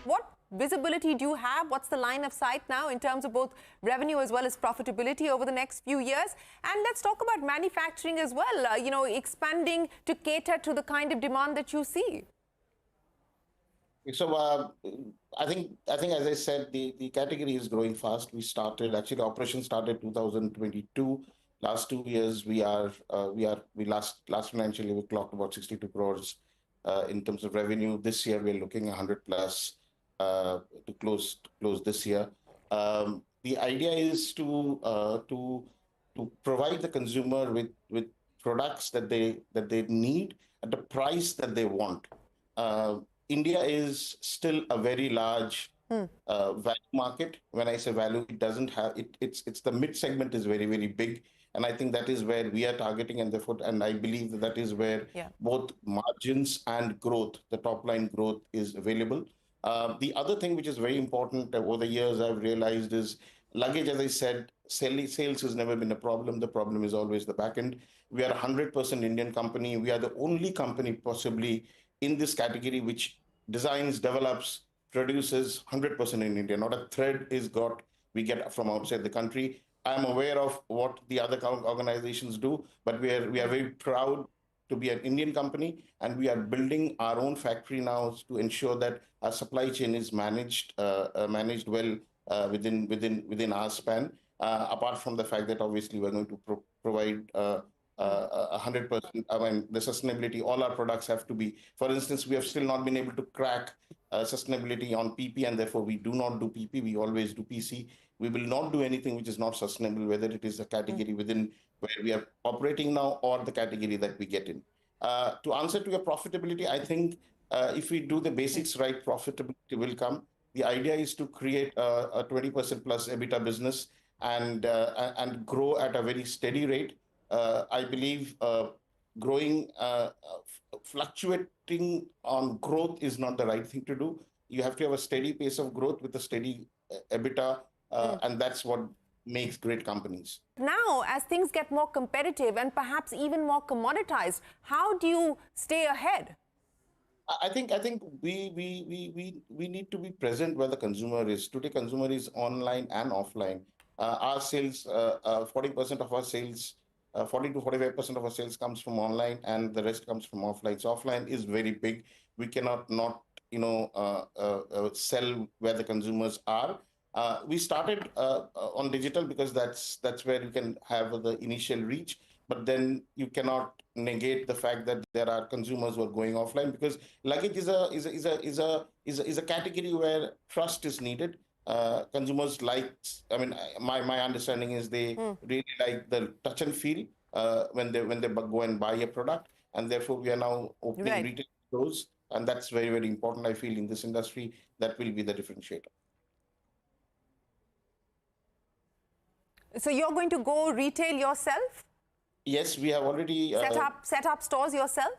What visibility do you have? What's the line of sight now in terms of both revenue as well as profitability over the next few years? And let's talk about manufacturing as well, expanding to cater to the kind of demand that you see. So I think as I said, the category is growing fast. Actually operation started 2022. Last 2 years we last financial year we clocked about 62 crores in terms of revenue. This year we're looking 100 plus to close this year. The idea is to provide the consumer with products that they need at the price that they want. India is still a very large value market. When I say value, it doesn't have it's the mid segment is very, very big, and I think that is where we are targeting, and therefore, and I believe that is where both margins and growth, the top line growth, is available. The other thing which is very important over the years I've realized is luggage. As I said, sales has never been a problem. The problem is always the back end. We are a 100% Indian company. We are the only company possibly in this category which designs, develops, produces 100% in India. Not a thread we get from outside the country. I'm aware of what the other organizations do, but we are very proud to be an Indian company, and we are building our own factory now to ensure that our supply chain is managed well within our span. Apart from the fact that obviously we're going to provide 100%. I mean, the sustainability, all our products have to be, for instance, we have still not been able to crack sustainability on PP, and therefore we do not do PP, we always do PC. We will not do anything which is not sustainable, whether it is a category within where we are operating now or the category that we get in. To answer to your profitability, I think if we do the basics right, profitability will come. The idea is to create a 20% plus EBITDA business and grow at a very steady rate. I believe fluctuating on growth is not the right thing to do. You have to have a steady pace of growth with a steady EBITDA, and that's what makes great companies. Now, as things get more competitive and perhaps even more commoditized, how do you stay ahead? I think we need to be present where the consumer is. Today, consumer is online and offline. Our sales, 40% of our sales, 40 to 45% of our sales comes from online, and the rest comes from offline. So offline is very big. We cannot not sell where the consumers are. We started on digital because that's where you can have the initial reach. But then you cannot negate the fact that there are consumers who are going offline, because luggage is a category where trust is needed. Consumers like, I mean, my understanding is they really like the touch and feel when they go and buy a product, and therefore we are now opening retail stores, and that's very, very important. I feel in this industry that will be the differentiator. So you're going to go retail yourself? Yes, we have already set up stores yourself?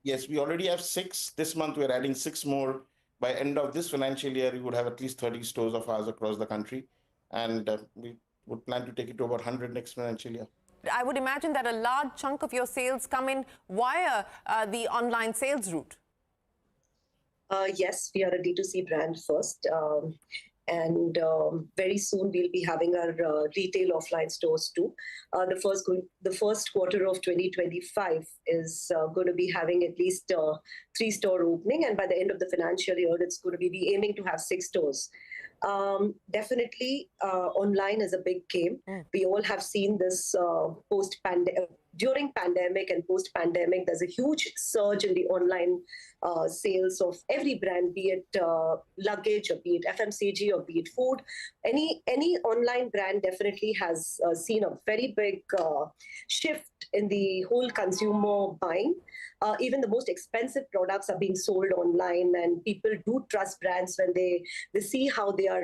Yes, we already have 6. This month we're adding 6 more. By end of this financial year, we would have at least 30 stores of ours across the country, and we would plan to take it to about 100 next financial year. I would imagine that a large chunk of your sales come in via the online sales route. Yes, we are a D2C brand first. And very soon we'll be having our retail offline stores too. The first quarter of 2025 is going to be having at least 3 store opening, and by the end of the financial year, it's going to be aiming to have 6 stores. Definitely, online is a big game. We all have seen this during pandemic and post-pandemic. There's a huge surge in the online sales of every brand, be it luggage, or be it FMCG, or be it food. Any online brand definitely has seen a very big shift in the whole consumer buying. Even the most expensive products are being sold online, and people do trust brands when they see how they are,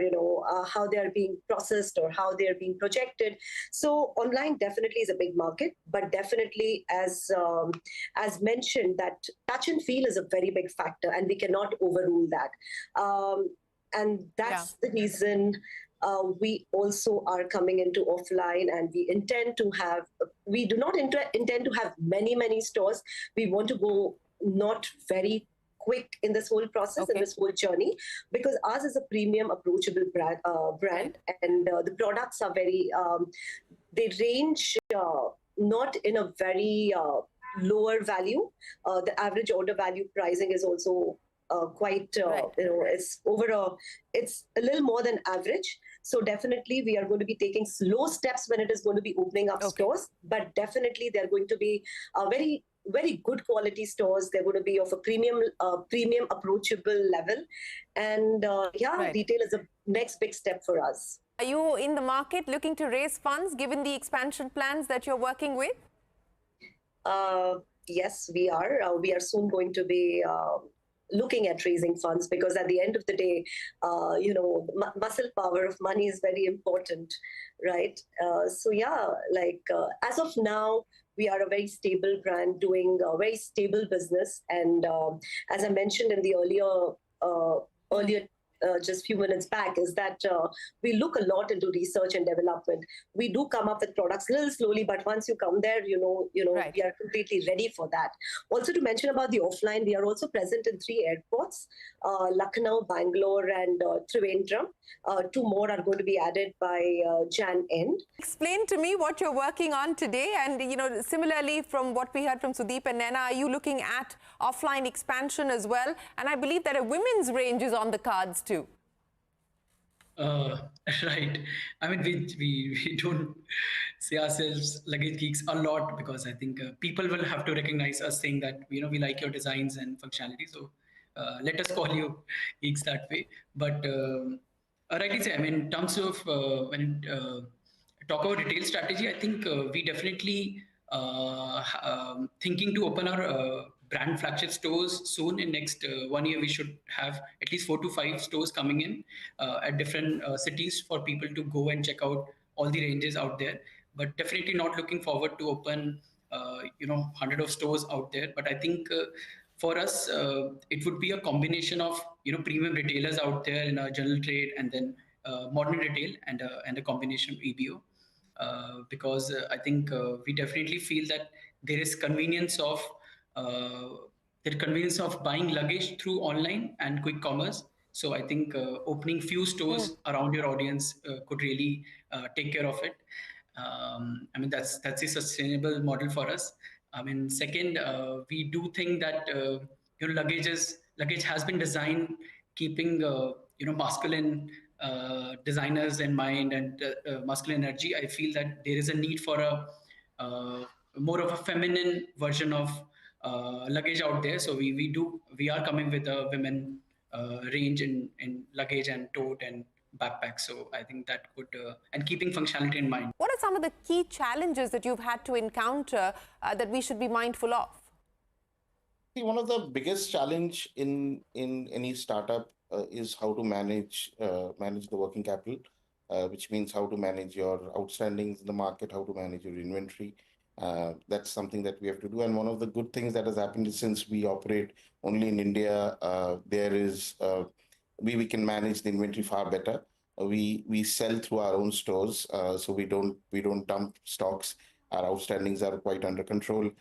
how they are being processed or how they are being projected. So online definitely is a big market, but definitely, as mentioned, that touch and feel is a very big factor, and we cannot overrule that. And that's the reason we also are coming into offline, and we do not intend to have many stores. We want to go not very quick in this whole process, in this whole journey, because ours is a premium, approachable brand, and the products are very, they range not in a very lower value. The average order value pricing is also quite, it's a little more than average. So definitely we are going to be taking slow steps when it is going to be opening up stores, but definitely they're going to be very, very good quality stores. They're going to be of a premium approachable level. And retail is the next big step for us. Are you in the market looking to raise funds given the expansion plans that you're working with? Yes, we are. We are soon going to be looking at raising funds, because at the end of the day, muscle power of money is very important, right? As of now, we are a very stable brand doing a very stable business. And as I mentioned in the earlier just few minutes back, is that we look a lot into research and development. We do come up with products a little slowly, but once you come there, we are completely ready for that. Also to mention about the offline, we are also present in 3 airports, Lucknow, Bangalore, and Trivandrum. 2 more are going to be added by Jan end. Explain to me what you're working on today, and similarly from what we heard from Sudip and Naina, are you looking at offline expansion as well? And I believe that a women's range is on the cards too. Right. I mean, we don't say ourselves luggage geeks a lot, because I think people will have to recognize us saying that, we like your designs and functionality. So let us call you geeks that way. But rightly say, I mean, in terms of when talk about retail strategy, I think we definitely thinking to open our brand flagship stores soon. In next 1 year, we should have at least 4 to 5 stores coming in at different cities for people to go and check out all the ranges out there. But definitely not looking forward to open 100 of stores out there. But I think for us, it would be a combination of premium retailers out there in our general trade, and then modern retail, and a combination of EBO. Because I think we definitely feel that there is convenience of buying luggage through online and quick commerce. So I think opening few stores around your audience could really take care of it. I mean, that's a sustainable model for us. I mean, second, we do think that luggage has been designed keeping masculine designers in mind, and masculine energy. I feel that there is a need for a more of a feminine version of luggage out there. So we are coming with a women range in luggage and tote and backpack. So I think that could and keeping functionality in mind. What are some of the key challenges that you've had to encounter that we should be mindful of? One of the biggest challenge in any startup is how to manage the working capital, which means how to manage your outstandings in the market, how to manage your inventory. That's something that we have to do. And one of the good things that has happened is, since we operate only in India, there is we can manage the inventory far better. We sell through our own stores, so we don't dump stocks. Our outstandings are quite under control.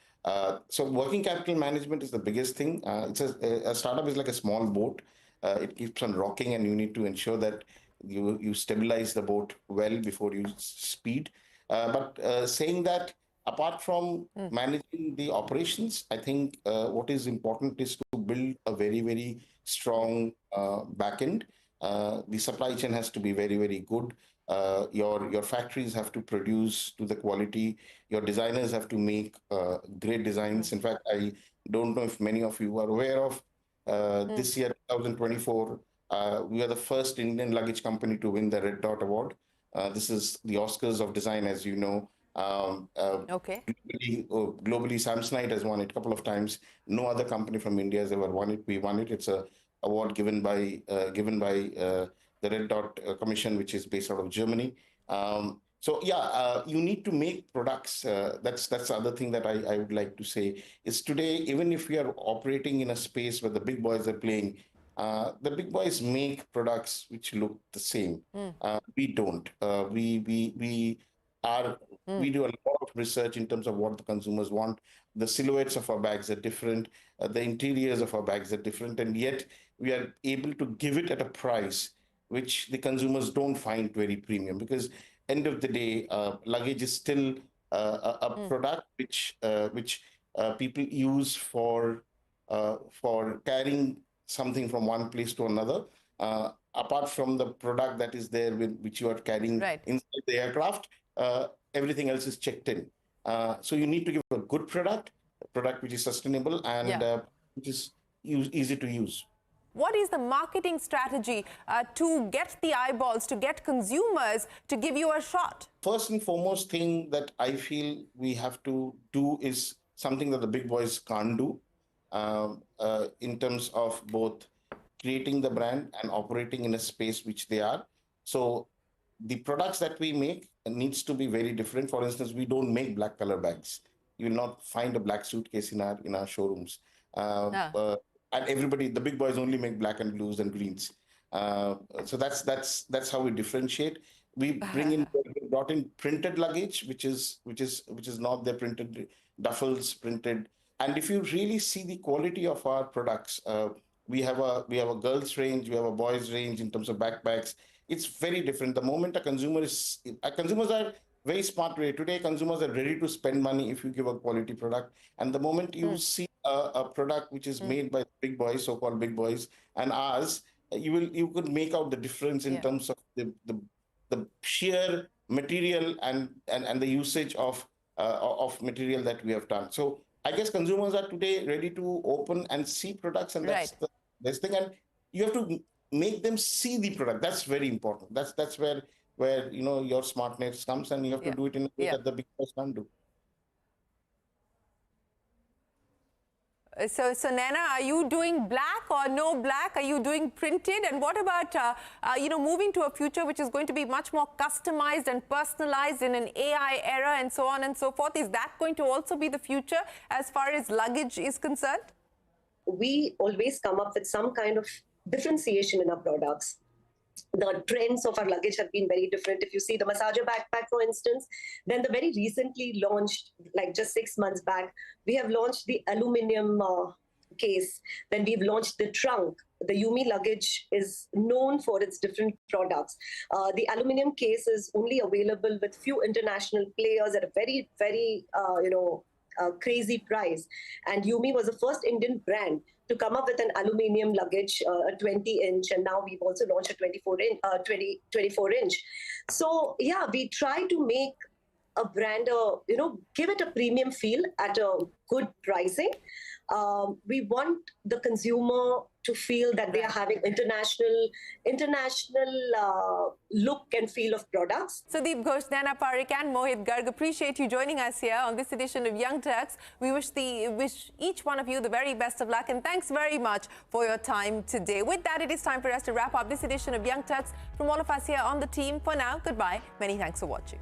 So working capital management is the biggest thing. It's a startup is like a small boat. It keeps on rocking, and you need to ensure that you stabilize the boat well before you speed. But saying that, apart from managing the operations, I think what is important is to build a very, very strong backend. The supply chain has to be very, very good. Your factories have to produce to the quality. Your designers have to make great designs. In fact, I don't know if many of you are aware of this year, 2024, we are the first Indian luggage company to win the Red Dot Award. This is the Oscars of design, as you know. Globally, Samsonite has won it a couple of times. No other company from India has ever won it. We won it. It's a award given by the Red Dot Commission, which is based out of Germany. You need to make products. That's the other thing that I would like to say is, today, even if we are operating in a space where the big boys are playing, the big boys make products which look the same. We don't. We do a lot of research in terms of what the consumers want. the silhouettes of our bags are different, the interiors of our bags are different, and yet we are able to give it at a price which the consumers don't find very premium, because end of the day, luggage is still a product which people use for carrying something from one place to another. Apart from the product that is there which you are carrying Right. inside the aircraft, everything else is checked in. So you need to give a good product, a product which is sustainable and which is easy to use. What is the marketing strategy to get the eyeballs, to get consumers to give you a shot? First and foremost thing that I feel we have to do is something that the big boys can't do, in terms of both creating the brand and operating in a space which they are. So the products that we make needs to be very different. For instance, we don't make black color bags. You will not find a black suitcase in our showrooms. And everybody, the big boys only make black and blues and greens. So that's how we differentiate. We brought in printed luggage, which is not the printed duffels printed. And if you really see the quality of our products, we have a girls range, we have a boys range in terms of backpacks. It's very different. The moment consumers are very smart today. Today, consumers are ready to spend money if you give a quality product. And the moment you see a product which is made by big boys, so-called big boys, and ours, you could make out the difference in terms of the sheer material and the usage of material that we have done. So I guess consumers are today ready to open and see products, and that's the best thing. And you have to make them see the product. That's very important. That's where your smartness comes, and you have to do it in a way that the big boys can't do. So Naina, are you doing black or no black? Are you doing printed? And what about, moving to a future which is going to be much more customized and personalized in an AI era and so on and so forth? Is that going to also be the future as far as luggage is concerned? We always come up with some kind of differentiation in our products. The trends of our luggage have been very different. If you see the massager backpack, for instance, then the very recently launched, like just 6 months back, we have launched the aluminum case. Then we've launched the trunk. The EUME luggage is known for its different products. The aluminum case is only available with few international players at a very, very, crazy price. And EUME was the first Indian brand to come up with an aluminium luggage, a 20-inch, and now we've also launched a 24-inch. So yeah, we try to make a brand, give it a premium feel at a good pricing. We want the consumer to feel that they are having international look and feel of products. Sudip Ghose, Naina Parekh and Mohit Garg, appreciate you joining us here on this edition of Young Turks. We wish each one of you the very best of luck, and thanks very much for your time today. With that, it is time for us to wrap up this edition of Young Turks. From all of us here on the team, for now, goodbye. Many thanks for watching.